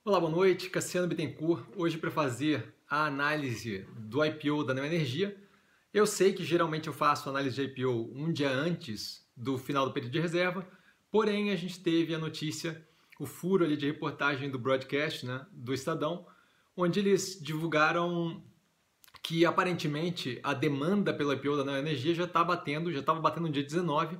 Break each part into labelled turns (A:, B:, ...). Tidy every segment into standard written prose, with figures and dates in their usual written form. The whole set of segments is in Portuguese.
A: Olá, boa noite, Cassiano Bittencourt, hoje para fazer a análise do IPO da Neoenergia. Eu sei que geralmente eu faço a análise de IPO um dia antes do final do período de reserva, porém a gente teve a notícia, o furo ali de reportagem do broadcast, do Estadão, onde eles divulgaram que aparentemente a demanda pelo IPO da Neoenergia já estava batendo no dia 19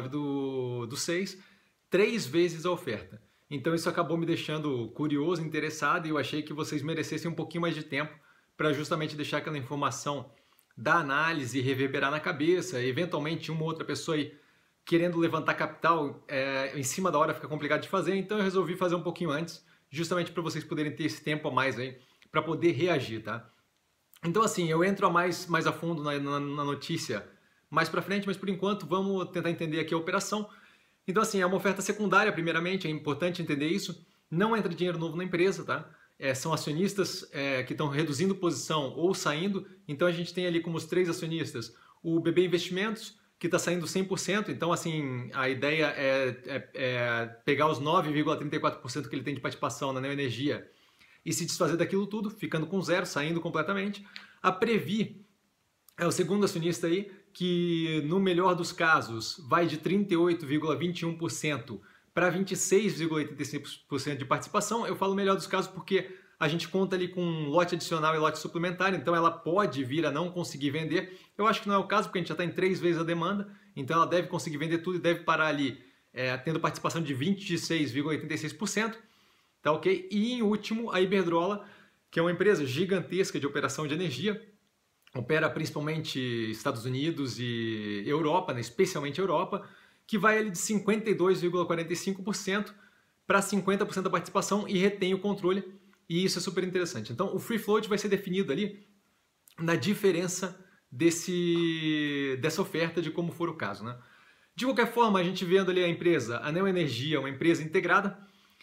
A: do 6, 3 vezes a oferta. Então isso acabou me deixando curioso, interessado, e eu achei que vocês merecessem um pouquinho mais de tempo para justamente deixar aquela informação da análise reverberar na cabeça. Eventualmente uma ou outra pessoa aí querendo levantar capital em cima da hora fica complicado de fazer, então eu resolvi fazer um pouquinho antes, justamente para vocês poderem ter esse tempo a mais aí para poder reagir, tá? Então assim, eu entro mais a fundo na notícia mais para frente, mas por enquanto vamos tentar entender aqui a operação. Então, assim, é uma oferta secundária, primeiramente, é importante entender isso. Não entra dinheiro novo na empresa, tá? São acionistas que estão reduzindo posição ou saindo. Então, a gente tem ali como os 3 acionistas o BB Investimentos, que está saindo 100%. Então, assim, a ideia é pegar os 9,34% que ele tem de participação na Neoenergia e se desfazer daquilo tudo, ficando com zero, saindo completamente. A Previ é o segundo acionista aí, que no melhor dos casos vai de 38,21% para 26,85% de participação. Eu falo melhor dos casos porque a gente conta ali com lote adicional e lote suplementar, então ela pode vir a não conseguir vender. Eu acho que não é o caso, porque a gente já está em 3 vezes a demanda, então ela deve conseguir vender tudo e deve parar ali tendo participação de 26,86%, tá ok? E em último, a Iberdrola, que é uma empresa gigantesca de operação de energia, opera principalmente Estados Unidos e Europa, especialmente Europa, que vai ali de 52,45% para 50% da participação e retém o controle, e isso é super interessante. Então, o free float vai ser definido ali na diferença dessa oferta, de como for o caso, né? De qualquer forma, a gente vendo ali a empresa, a Neoenergia é uma empresa integrada,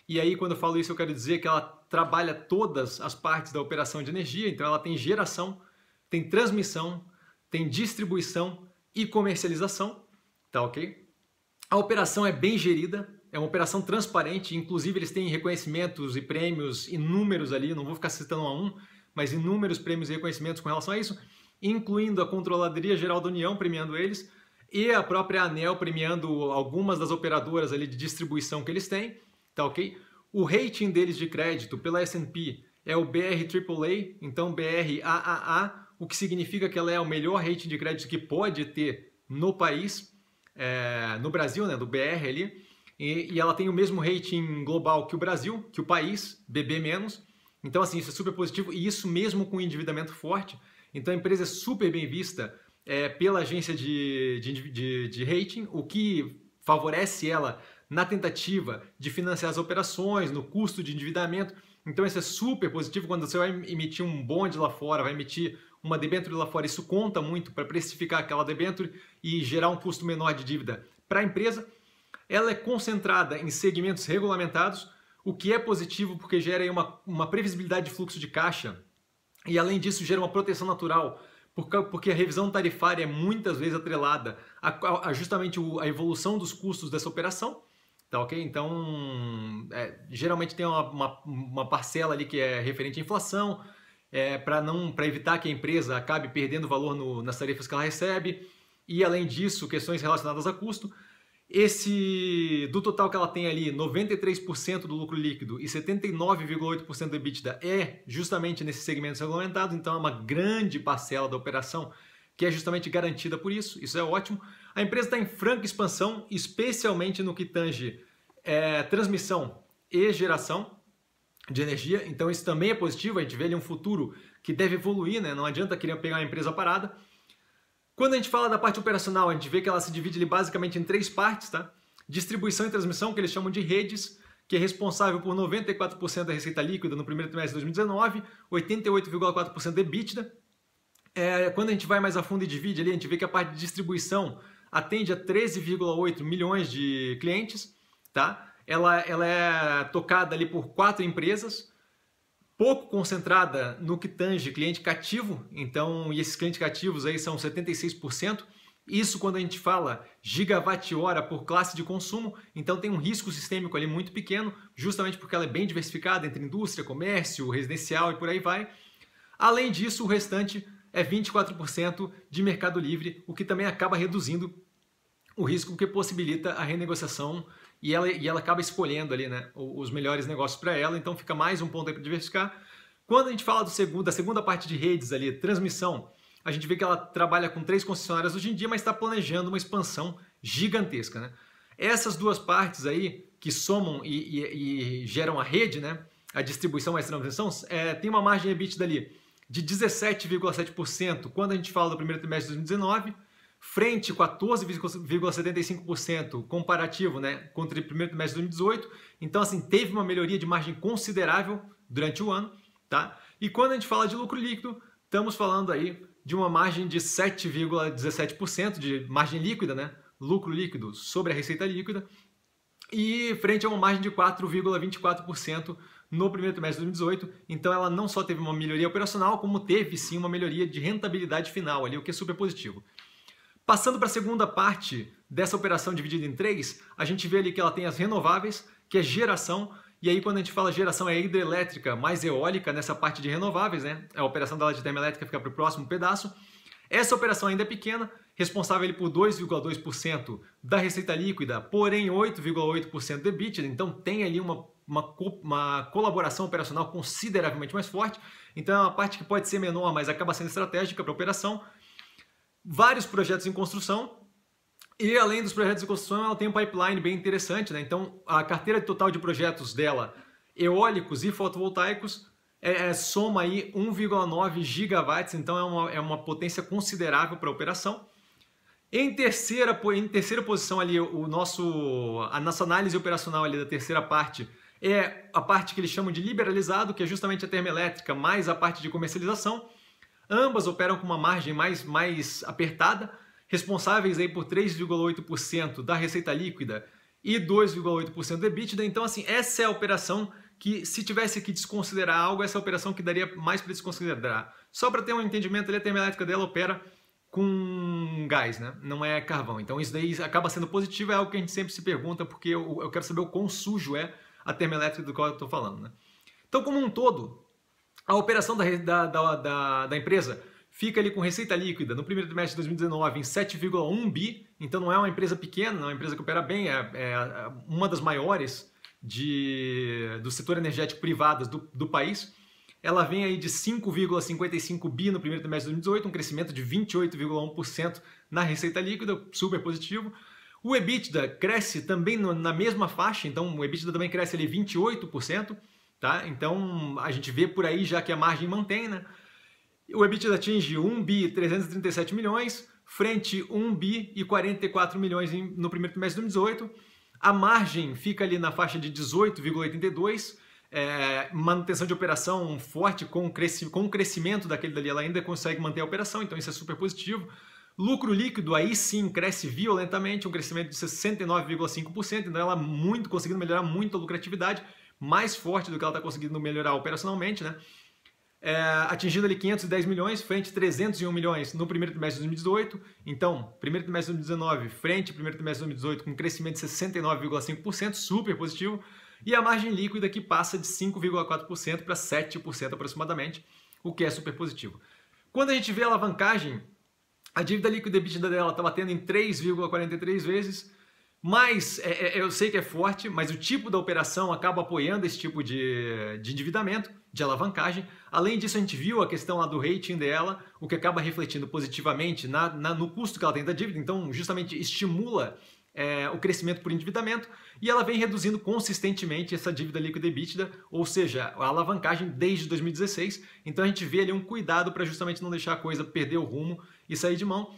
A: e aí quando eu falo isso eu quero dizer que ela trabalha todas as partes da operação de energia, então ela tem geração, tem transmissão, tem distribuição e comercialização, tá ok? A operação é bem gerida, é uma operação transparente, inclusive eles têm reconhecimentos e prêmios inúmeros ali, não vou ficar citando a um, mas inúmeros prêmios e reconhecimentos com relação a isso, incluindo a Controladoria Geral da União premiando eles e a própria ANEEL premiando algumas das operadoras ali de distribuição que eles têm, tá ok? O rating deles de crédito pela S&P é o BR AAA, então BR AAA, o que significa que ela é o melhor rating de crédito que pode ter no país, no Brasil, do BR ali, e ela tem o mesmo rating global que o Brasil, que o país, BB-. Então, assim, isso é super positivo, e isso mesmo com endividamento forte. Então, a empresa é super bem vista pela agência de rating, o que favorece ela na tentativa de financiar as operações, no custo de endividamento. Então, isso é super positivo quando você vai emitir um bond lá fora, vai emitir uma debênture lá fora. Isso conta muito para precificar aquela debênture e gerar um custo menor de dívida para a empresa. Ela é concentrada em segmentos regulamentados, o que é positivo porque gera aí uma previsibilidade de fluxo de caixa e, além disso, gera uma proteção natural, porque a revisão tarifária é muitas vezes atrelada a justamente a evolução dos custos dessa operação. Tá ok? Então, geralmente tem uma parcela ali que é referente à inflação, para evitar que a empresa acabe perdendo valor nas tarifas que ela recebe, e além disso, questões relacionadas a custo. Do total que ela tem ali, 93% do lucro líquido e 79,8% do EBITDA é justamente nesses segmentos regulamentados, então é uma grande parcela da operação que é justamente garantida por isso, isso é ótimo. A empresa está em franca expansão, especialmente no que tange transmissão e geração de energia, então isso também é positivo, a gente vê ali um futuro que deve evoluir, não adianta querer pegar uma empresa parada. Quando a gente fala da parte operacional, a gente vê que ela se divide ali basicamente em 3 partes, tá? Distribuição e transmissão, que eles chamam de redes, que é responsável por 94% da receita líquida no primeiro trimestre de 2019, 88,4% de EBITDA. Quando a gente vai mais a fundo e divide ali, a gente vê que a parte de distribuição atende a 13,8 milhões de clientes, tá? Ela é tocada ali por 4 empresas, pouco concentrada no que tange cliente cativo, então, e esses clientes cativos aí são 76%, Isso quando a gente fala gigawatt-hora por classe de consumo, então tem um risco sistêmico ali muito pequeno, justamente porque ela é bem diversificada entre indústria, comércio, residencial e por aí vai. Além disso, o restante é 24% de mercado livre, o que também acaba reduzindo o risco, porque possibilita a renegociação e ela acaba escolhendo ali, né, os melhores negócios para ela, então fica mais um ponto aí para diversificar. Quando a gente fala da segunda parte de redes ali, transmissão, a gente vê que ela trabalha com 3 concessionárias hoje em dia, mas está planejando uma expansão gigantesca, né? Essas duas partes aí, que somam e geram a rede, né? A distribuição mais transmissão, tem uma margem EBITDA ali de 17,7% quando a gente fala do primeiro trimestre de 2019, frente a 14,75% comparativo, né, contra o primeiro trimestre de 2018. Então, assim, teve uma melhoria de margem considerável durante o ano, tá? E quando a gente fala de lucro líquido, estamos falando aí de uma margem de 7,17% de margem líquida, né? Lucro líquido sobre a receita líquida, e frente a uma margem de 4,24% no primeiro trimestre de 2018. Então ela não só teve uma melhoria operacional, como teve sim uma melhoria de rentabilidade final ali, o que é super positivo. Passando para a segunda parte dessa operação dividida em 3, a gente vê ali que ela tem as renováveis, que é geração. E aí, quando a gente fala geração, é hidrelétrica mais eólica nessa parte de renováveis, né? A operação dela de termoelétrica fica para o próximo pedaço. Essa operação ainda é pequena, responsável por 2,2% da receita líquida, porém 8,8% do EBITDA. Então, tem ali uma colaboração operacional consideravelmente mais forte. Então, é uma parte que pode ser menor, mas acaba sendo estratégica para a operação. Vários projetos em construção. E além dos projetos de construção, ela tem um pipeline bem interessante, né? Então, a carteira total de projetos dela, eólicos e fotovoltaicos, soma aí 1,9 gigawatts, então é uma potência considerável para a operação. Em terceira posição ali, a nossa análise operacional ali da terceira parte é a parte que eles chamam de liberalizado, que é justamente a termoelétrica mais a parte de comercialização. Ambas operam com uma margem mais apertada, responsáveis aí por 3,8% da receita líquida e 2,8% do EBITDA. Então, assim, essa é a operação que, se tivesse que desconsiderar algo, essa é a operação que daria mais para desconsiderar. Só para ter um entendimento, a termoelétrica dela opera com gás, né? Não é carvão. Então, isso daí acaba sendo positivo, é algo que a gente sempre se pergunta, porque eu quero saber o quão sujo é a termoelétrica do qual eu estou falando, né? Então, como um todo, a operação da empresa fica ali com receita líquida no primeiro trimestre de 2019 em 7,1 bi, então não é uma empresa pequena, não é uma empresa que opera bem, é uma das maiores do setor energético privado do país. Ela vem aí de 5,55 bi no primeiro trimestre de 2018, um crescimento de 28,1% na receita líquida, super positivo. O EBITDA cresce também na mesma faixa, então o EBITDA também cresce ali 28%, tá? Então a gente vê por aí já que a margem mantém, né? O EBITDA atinge 1 bi 337 milhões, frente 1 bi e 44 milhões no primeiro trimestre de 2018. A margem fica ali na faixa de 18,82%, manutenção de operação forte, com o crescimento daquele dali, ela ainda consegue manter a operação, então isso é super positivo. Lucro líquido aí sim cresce violentamente, um crescimento de 69,5%, então ela conseguindo melhorar muito a lucratividade, mais forte do que ela está conseguindo melhorar operacionalmente, né? Atingindo ali 510 milhões, frente a 301 milhões no primeiro trimestre de 2018. Então, primeiro trimestre de 2019, frente ao primeiro trimestre de 2018, com um crescimento de 69,5%, super positivo. E a margem líquida que passa de 5,4% para 7% aproximadamente, o que é super positivo. Quando a gente vê a alavancagem, a dívida líquida EBITDA dela está batendo em 3,43 vezes, mas eu sei que é forte, mas o tipo da operação acaba apoiando esse tipo de endividamento, de alavancagem. Além disso, a gente viu a questão lá do rating dela, o que acaba refletindo positivamente no custo que ela tem da dívida, então justamente estimula o crescimento por endividamento, e ela vem reduzindo consistentemente essa dívida líquida EBITDA, ou seja, a alavancagem desde 2016. Então a gente vê ali um cuidado para justamente não deixar a coisa perder o rumo e sair de mão.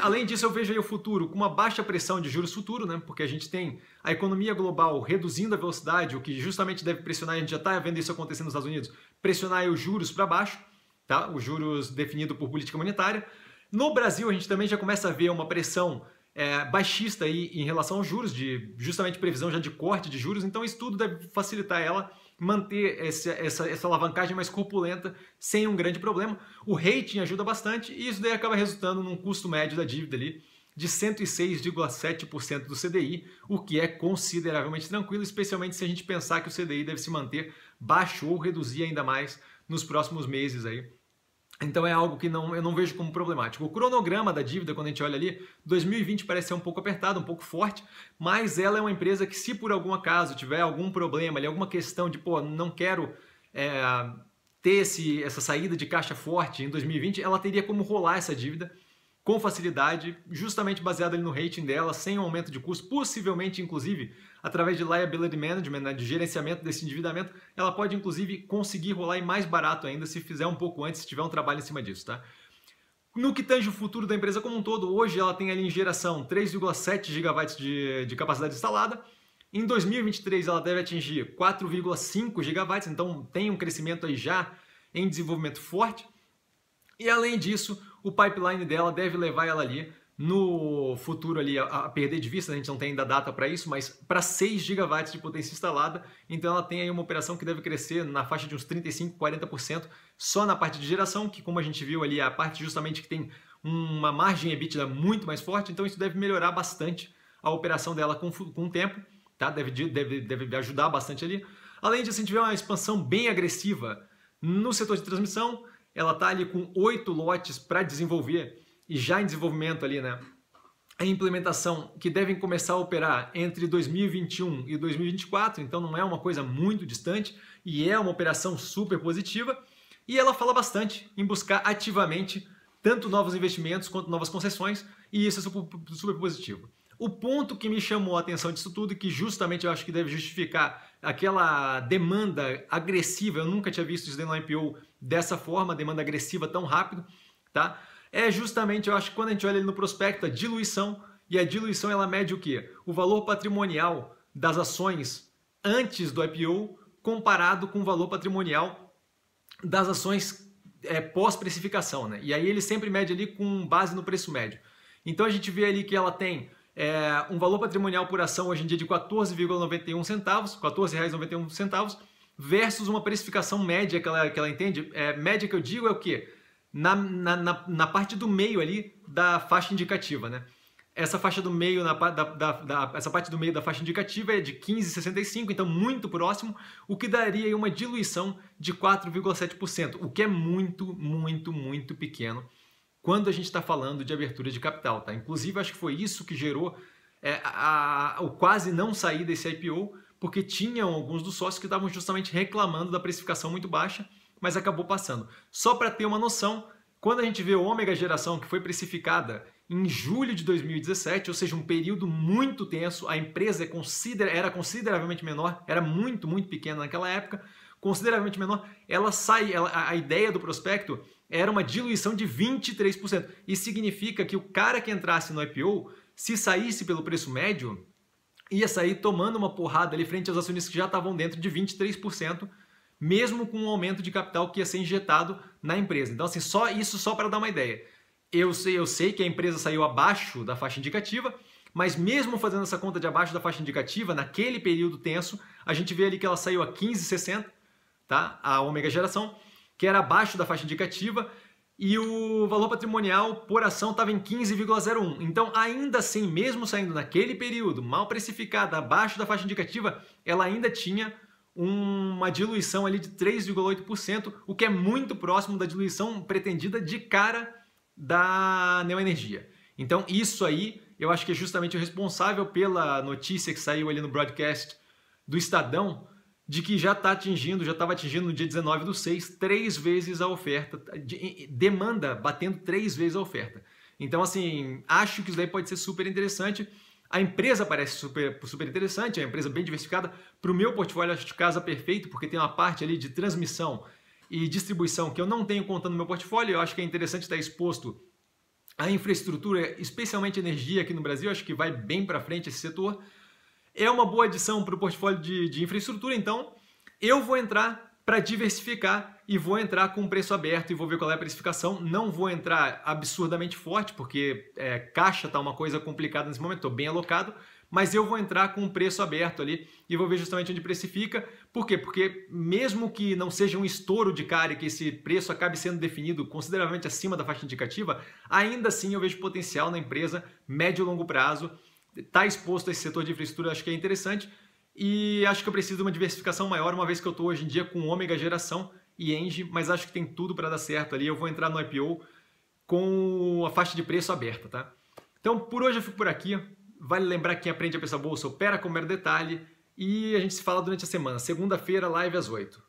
A: Além disso, eu vejo aí o futuro com uma baixa pressão de juros futuro, né? Porque a gente tem a economia global reduzindo a velocidade, o que justamente deve pressionar, a gente já está vendo isso acontecendo nos Estados Unidos, pressionar aí os juros para baixo, tá? Os juros definidos por política monetária. No Brasil, a gente também já começa a ver uma pressão baixista aí em relação aos juros, de justamente previsão já de corte de juros, então isso tudo deve facilitar ela manter essa alavancagem mais corpulenta sem um grande problema. O rating ajuda bastante e isso daí acaba resultando num custo médio da dívida ali de 106,7% do CDI, o que é consideravelmente tranquilo, especialmente se a gente pensar que o CDI deve se manter baixo ou reduzir ainda mais nos próximos meses aí. Então é algo que eu não vejo como problemático. O cronograma da dívida, quando a gente olha ali, 2020 parece ser um pouco apertado, um pouco forte, mas ela é uma empresa que, se por algum acaso tiver algum problema ali, alguma questão de, pô, não quero ter essa saída de caixa forte em 2020, ela teria como rolar essa dívida com facilidade, justamente baseado ali no rating dela, sem um aumento de custo, possivelmente, inclusive, através de liability management, né, de gerenciamento desse endividamento, ela pode, inclusive, conseguir rolar e mais barato ainda se fizer um pouco antes, se tiver um trabalho em cima disso, tá? No que tange o futuro da empresa como um todo, hoje ela tem ali em geração 3,7 GB de capacidade instalada. Em 2023 ela deve atingir 4,5 GB, então tem um crescimento aí já em desenvolvimento forte. E além disso, o pipeline dela deve levar ela ali no futuro ali a perder de vista, a gente não tem ainda data para isso, mas para 6 GB de potência instalada, então ela tem aí uma operação que deve crescer na faixa de uns 35, 40% só na parte de geração, que como a gente viu ali, é a parte justamente que tem uma margem EBITDA muito mais forte, então isso deve melhorar bastante a operação dela com o tempo, tá? Deve ajudar bastante ali. Além disso, a gente vê uma expansão bem agressiva no setor de transmissão. Ela está ali com 8 lotes para desenvolver e já em desenvolvimento ali, né? A implementação que devem começar a operar entre 2021 e 2024, então não é uma coisa muito distante e é uma operação super positiva. E ela fala bastante em buscar ativamente tanto novos investimentos quanto novas concessões e isso é super positivo. O ponto que me chamou a atenção disso tudo e que justamente eu acho que deve justificar aquela demanda agressiva, eu nunca tinha visto isso dentro do IPO dessa forma, demanda agressiva tão rápido, tá? É justamente, eu acho que quando a gente olha ali no prospecto, a diluição, e a diluição ela mede o quê? O valor patrimonial das ações antes do IPO comparado com o valor patrimonial das ações pós-precificação, né? E aí ele sempre mede ali com base no preço médio. Então a gente vê ali que ela tem um valor patrimonial por ação hoje em dia de 14,91 centavos, R$ 14,91, versus uma precificação média que ela entende. Média que eu digo é o quê? Na parte do meio ali da faixa indicativa, né? Essa faixa do meio, essa parte do meio da faixa indicativa é de 15,65, então muito próximo, o que daria aí uma diluição de 4,7%, o que é muito, muito, muito pequeno quando a gente está falando de abertura de capital, tá? Inclusive, acho que foi isso que gerou o quase não sair desse IPO, porque tinham alguns dos sócios que estavam justamente reclamando da precificação muito baixa, mas acabou passando. Só para ter uma noção, quando a gente vê o Ômega Geração, que foi precificada em julho de 2017, ou seja, um período muito tenso, a empresa era consideravelmente menor, era muito, muito pequena naquela época, consideravelmente menor, a ideia do prospecto era uma diluição de 23%. Isso significa que o cara que entrasse no IPO, se saísse pelo preço médio, ia sair tomando uma porrada ali frente aos acionistas que já estavam dentro de 23%, mesmo com um aumento de capital que ia ser injetado na empresa. Então, assim, só para dar uma ideia. Eu sei que a empresa saiu abaixo da faixa indicativa, mas mesmo fazendo essa conta de abaixo da faixa indicativa, naquele período tenso, a gente vê ali que ela saiu a 15,60, tá? A Ômega Geração, que era abaixo da faixa indicativa, e o valor patrimonial por ação estava em 15,01. Então, ainda assim, mesmo saindo naquele período, mal precificada, abaixo da faixa indicativa, ela ainda tinha uma diluição ali de 3,8%, o que é muito próximo da diluição pretendida de cara da Neoenergia. Então, isso aí, eu acho que é justamente o responsável pela notícia que saiu ali no broadcast do Estadão, de que já estava atingindo no dia 19/6, 3 vezes a oferta, demanda batendo 3 vezes a oferta. Então, assim, acho que isso daí pode ser super interessante. A empresa parece super interessante, é uma empresa bem diversificada. Para o meu portfólio, acho que casa perfeito, porque tem uma parte ali de transmissão e distribuição que eu não tenho contando no meu portfólio. Eu acho que é interessante estar exposto à infraestrutura, especialmente energia aqui no Brasil. Acho que vai bem para frente esse setor. É uma boa adição para o portfólio de infraestrutura, então eu vou entrar para diversificar e vou entrar com preço aberto e vou ver qual é a precificação. Não vou entrar absurdamente forte, porque caixa está uma coisa complicada nesse momento, estou bem alocado, mas eu vou entrar com um preço aberto ali e vou ver justamente onde precifica. Por quê? Porque mesmo que não seja um estouro de cara e que esse preço acabe sendo definido consideravelmente acima da faixa indicativa, ainda assim eu vejo potencial na empresa, médio e longo prazo. Está exposto a esse setor de infraestrutura, acho que é interessante, e acho que eu preciso de uma diversificação maior, uma vez que eu estou hoje em dia com Ômega Geração e Engie, mas acho que tem tudo para dar certo ali. Eu vou entrar no IPO com a faixa de preço aberta, tá? Então, por hoje eu fico por aqui. Vale lembrar que quem aprende a pensar bolsa opera com mero detalhe e a gente se fala durante a semana. Segunda-feira, live às 8.